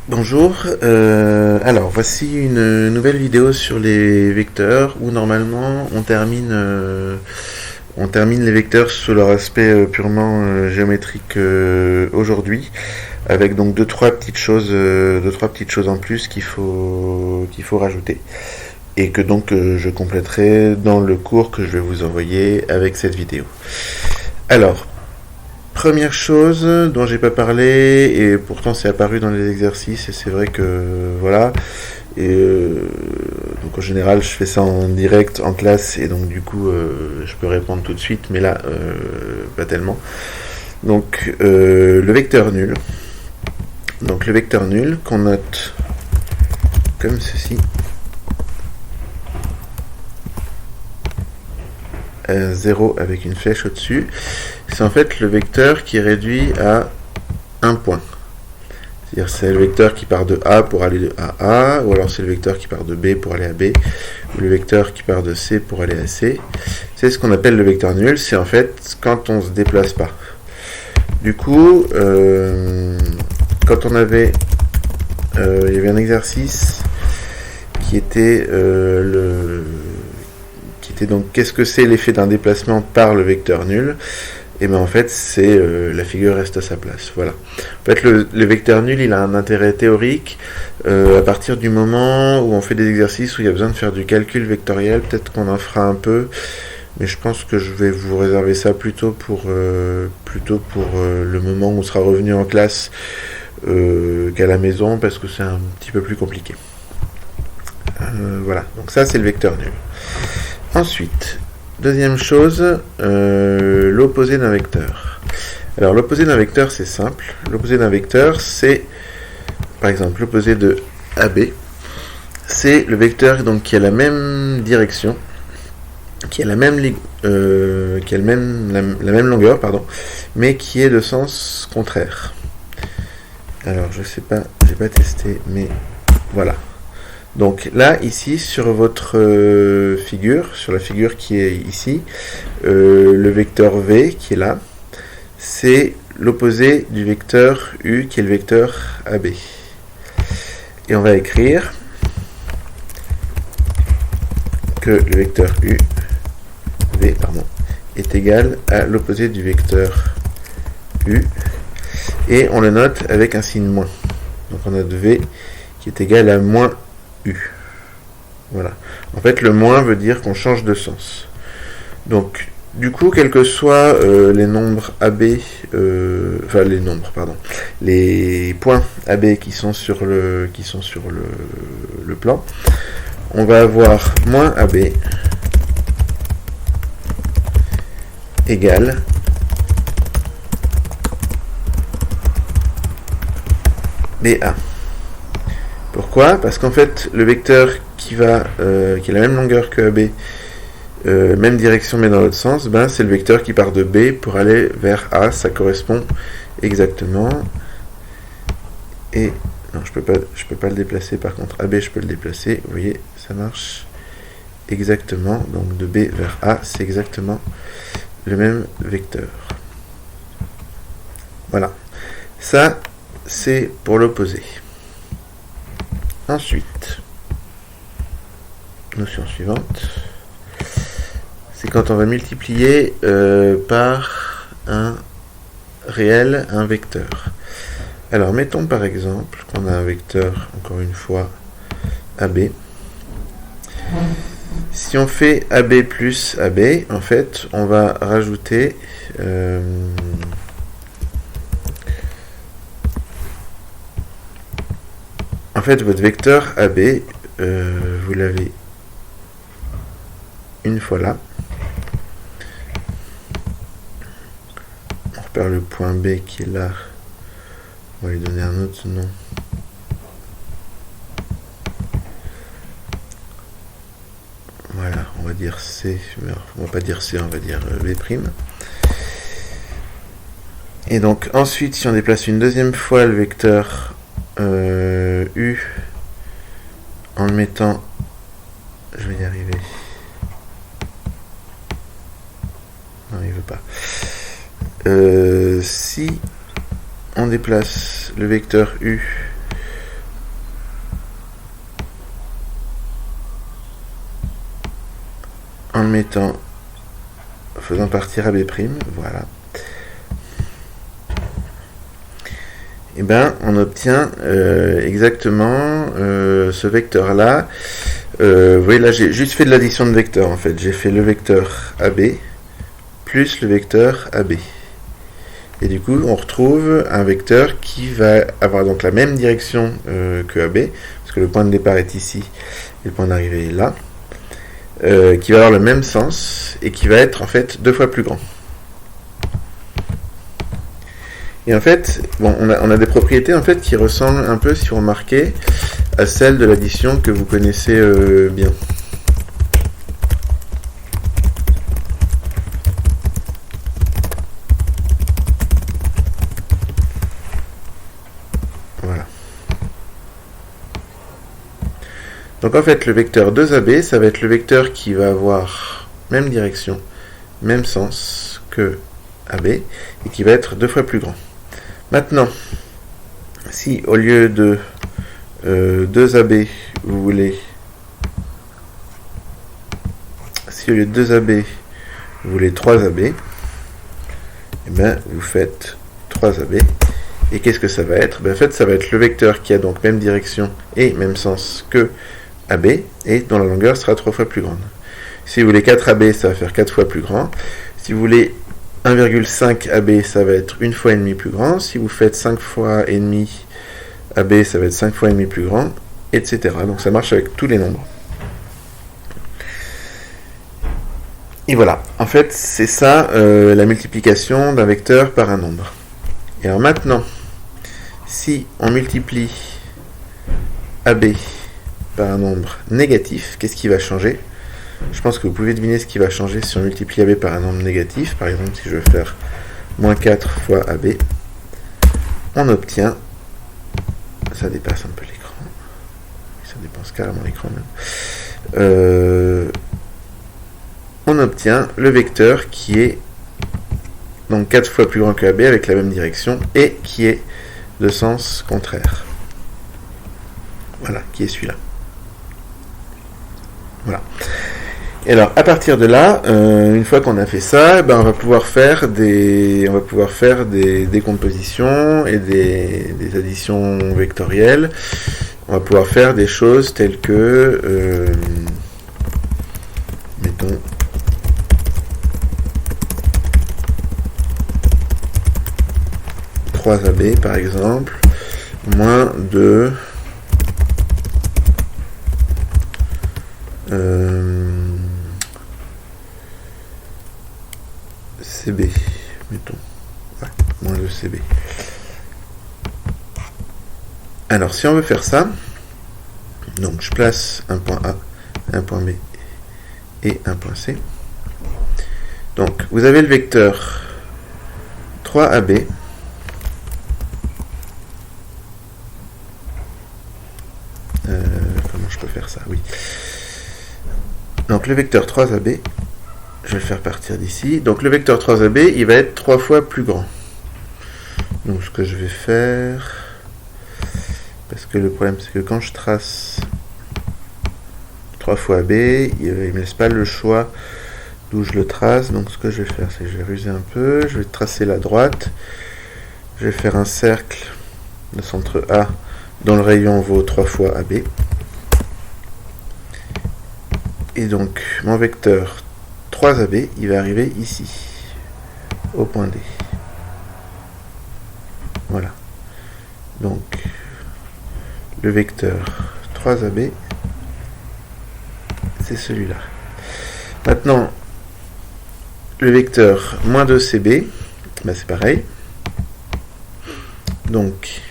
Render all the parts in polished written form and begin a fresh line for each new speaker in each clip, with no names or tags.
Bonjour, alors voici une nouvelle vidéo sur les vecteurs où normalement on termine les vecteurs sous leur aspect purement géométrique aujourd'hui, avec donc deux trois petites choses en plus qu'il faut rajouter et que donc je compléterai dans le cours que je vais vous envoyer avec cette vidéo. Alors, première chose dont j'ai pas parlé, et pourtant c'est apparu dans les exercices, et c'est vrai que voilà. Et donc en général, je fais ça en direct, en classe, et donc du coup, je peux répondre tout de suite, mais là, pas tellement. Donc le vecteur nul. Donc le vecteur nul qu'on note comme ceci. 0 avec une flèche au-dessus, c'est en fait le vecteur qui est réduit à un point. C'est-à-dire c'est le vecteur qui part de A pour aller à A, ou alors c'est le vecteur qui part de B pour aller à B, ou le vecteur qui part de C pour aller à C. C'est ce qu'on appelle le vecteur nul, c'est en fait quand on ne se déplace pas. Du coup, quand on avait... il y avait un exercice qui était donc qu'est-ce que c'est l'effet d'un déplacement par le vecteur nul. Et bien en fait c'est la figure reste à sa place. Voilà. En fait le vecteur nul il a un intérêt théorique à partir du moment où on fait des exercices où il y a besoin de faire du calcul vectoriel. Peut-être qu'on en fera un peu, mais je pense que je vais vous réserver ça plutôt pour le moment où on sera revenu en classe qu'à la maison, parce que c'est un petit peu plus compliqué. Voilà, donc ça c'est le vecteur nul. Ensuite, deuxième chose, l'opposé d'un vecteur. Alors l'opposé d'un vecteur c'est simple. L'opposé d'un vecteur c'est, par exemple, l'opposé de AB. C'est le vecteur donc qui a la même direction, qui a la même la même longueur, pardon, mais qui est de sens contraire. Alors je sais pas, j'ai pas testé, mais voilà. Donc là, ici, sur votre figure, sur la figure qui est ici, le vecteur V qui est là, c'est l'opposé du vecteur U qui est le vecteur AB. Et on va écrire que le vecteur U, V, pardon, est égal à l'opposé du vecteur U, et on le note avec un signe moins. Donc on note V qui est égal à moins U. Voilà. En fait, le moins veut dire qu'on change de sens. Donc, du coup, quels que soient les nombres AB, les points AB qui sont sur le plan, on va avoir moins AB égale BA. Pourquoi ? Parce qu'en fait, le vecteur qui a la même longueur que AB, même direction mais dans l'autre sens, ben, c'est le vecteur qui part de B pour aller vers A. Ça correspond exactement. Et non, je peux pas le déplacer. Par contre, AB, je peux le déplacer. Vous voyez, ça marche exactement. Donc de B vers A, c'est exactement le même vecteur. Voilà. Ça, c'est pour l'opposé. Ensuite, notion suivante, c'est quand on va multiplier par un réel un vecteur. Alors mettons par exemple qu'on a un vecteur, encore une fois, AB. Si on fait AB plus AB, en fait, on va rajouter en fait, votre vecteur AB, vous l'avez une fois là. On repère le point B qui est là. On va lui donner un autre nom. Voilà, on va dire C. Mais on va pas dire C, on va dire B'. Et donc ensuite, si on déplace une deuxième fois le vecteur U en le mettant, je vais y arriver. Non, il veut pas. Si on déplace le vecteur U en le mettant, faisant partir AB', voilà. Et ben on obtient exactement ce vecteur là. Vous voyez là j'ai juste fait de l'addition de vecteurs en fait. J'ai fait le vecteur AB plus le vecteur AB. Et du coup on retrouve un vecteur qui va avoir donc la même direction que AB, parce que le point de départ est ici et le point d'arrivée est là, qui va avoir le même sens et qui va être en fait 2 fois plus grand. Et en fait, bon, on a des propriétés en fait qui ressemblent un peu, si vous remarquez, à celles de l'addition que vous connaissez bien. Voilà. Donc en fait, le vecteur 2AB, ça va être le vecteur qui va avoir même direction, même sens que AB, et qui va être 2 fois plus grand. Maintenant, si au lieu de 2AB, vous voulez... Si au lieu de 2AB, vous voulez 3AB, et bien vous faites 3AB. Et qu'est-ce que ça va être? En fait, ça va être le vecteur qui a donc même direction et même sens que AB, et dont la longueur sera 3 fois plus grande. Si vous voulez 4AB, ça va faire 4 fois plus grand. Si vous voulez 1,5 AB, ça va être 1 fois et demi plus grand. Si vous faites 5 fois et demi AB, ça va être 5 fois et demi plus grand, etc. Donc ça marche avec tous les nombres. Et voilà, en fait, c'est ça la multiplication d'un vecteur par un nombre. Et alors maintenant, si on multiplie AB par un nombre négatif, qu'est-ce qui va changer? Je pense que vous pouvez deviner ce qui va changer si on multiplie AB par un nombre négatif. Par exemple, si je veux faire moins 4 fois AB, on obtient, ça dépasse un peu l'écran, ça dépasse carrément l'écran même, on obtient le vecteur qui est donc 4 fois plus grand que AB avec la même direction et qui est de sens contraire. Voilà, qui est celui-là. Voilà. Et alors, à partir de là, une fois qu'on a fait ça, on va pouvoir faire des décompositions et des additions vectorielles. On va pouvoir faire des choses telles que, mettons, AB par exemple, moins 2 CB, mettons, ouais, moins 2 CB. Alors si on veut faire ça, donc je place un point A, un point B et un point C. Donc vous avez le vecteur 3AB comment je peux faire ça? Oui. Donc le vecteur 3AB, je vais le faire partir d'ici. Donc le vecteur 3AB, il va être 3 fois plus grand. Donc ce que je vais faire, parce que le problème c'est que quand je trace 3 fois AB, il ne me laisse pas le choix d'où je le trace. Donc ce que je vais faire, c'est que je vais ruser un peu, je vais tracer la droite, je vais faire un cercle de centre A dont le rayon vaut 3 fois AB. Et donc, mon vecteur 3AB, il va arriver ici, au point D. Voilà. Donc, le vecteur 3AB, c'est celui-là. Maintenant, le vecteur moins 2CB, c'est pareil. Donc,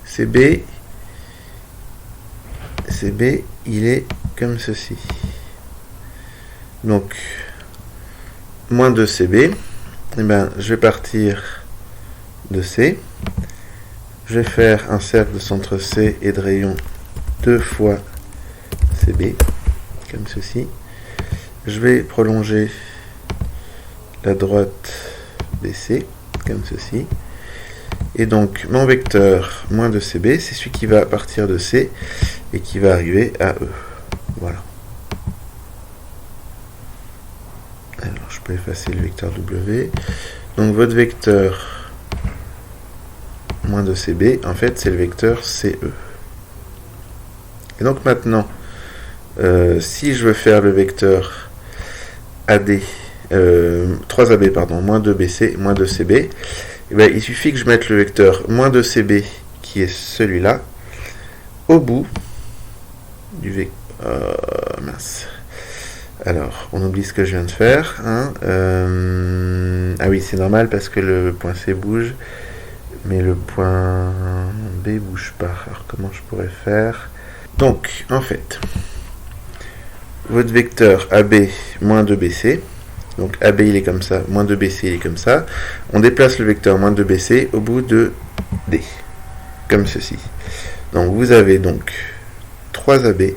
CB, il est comme ceci. Donc, moins 2CB, je vais partir de C. Je vais faire un cercle de centre C et de rayon 2 fois CB, comme ceci. Je vais prolonger la droite BC, comme ceci. Et donc, mon vecteur moins 2CB, c'est celui qui va partir de C et qui va arriver à E. Voilà. peux effacer le vecteur W. Donc votre vecteur moins 2CB, en fait, c'est le vecteur CE. Et donc maintenant, si je veux faire le vecteur AD, 3AB, pardon, moins 2BC, moins 2CB, eh bien, il suffit que je mette le vecteur moins 2CB, qui est celui-là, au bout du vecteur... mince. Alors, on oublie ce que je viens de faire. Hein. Ah oui, c'est normal parce que le point C bouge, mais le point B bouge pas. Alors, comment je pourrais faire? Donc, en fait, votre vecteur AB moins 2BC, donc AB il est comme ça, moins 2BC il est comme ça, on déplace le vecteur moins 2BC au bout de D, comme ceci. Donc, vous avez donc 3AB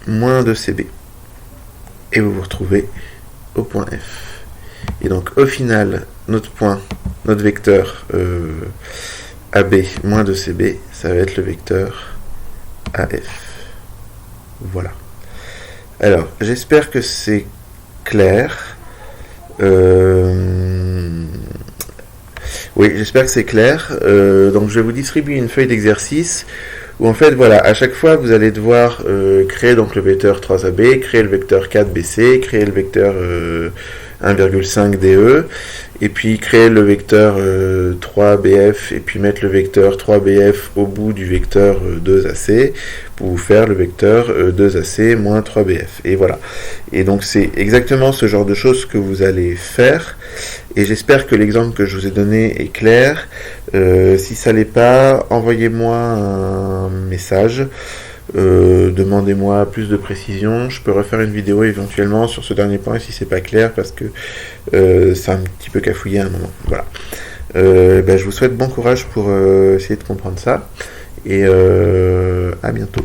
moins 2CB. Et vous vous retrouvez au point F. Et donc au final, notre vecteur AB moins 2CB, ça va être le vecteur AF. Voilà. Alors, j'espère que c'est clair. Oui, j'espère que c'est clair. Donc je vais vous distribuer une feuille d'exercice où en fait, voilà, à chaque fois, vous allez devoir créer donc le vecteur 3AB, créer le vecteur 4BC, créer le vecteur 1,5 DE, et puis créer le vecteur 3BF, et puis mettre le vecteur 3BF au bout du vecteur 2AC, pour vous faire le vecteur 2AC moins 3BF. Et voilà. Et donc, c'est exactement ce genre de choses que vous allez faire. Et j'espère que l'exemple que je vous ai donné est clair. Si ça l'est pas, envoyez-moi un message. Demandez-moi plus de précision. Je peux refaire une vidéo éventuellement sur ce dernier point si c'est pas clair parce que c'est un petit peu cafouillé à un moment. Voilà. Je vous souhaite bon courage pour essayer de comprendre ça et à bientôt.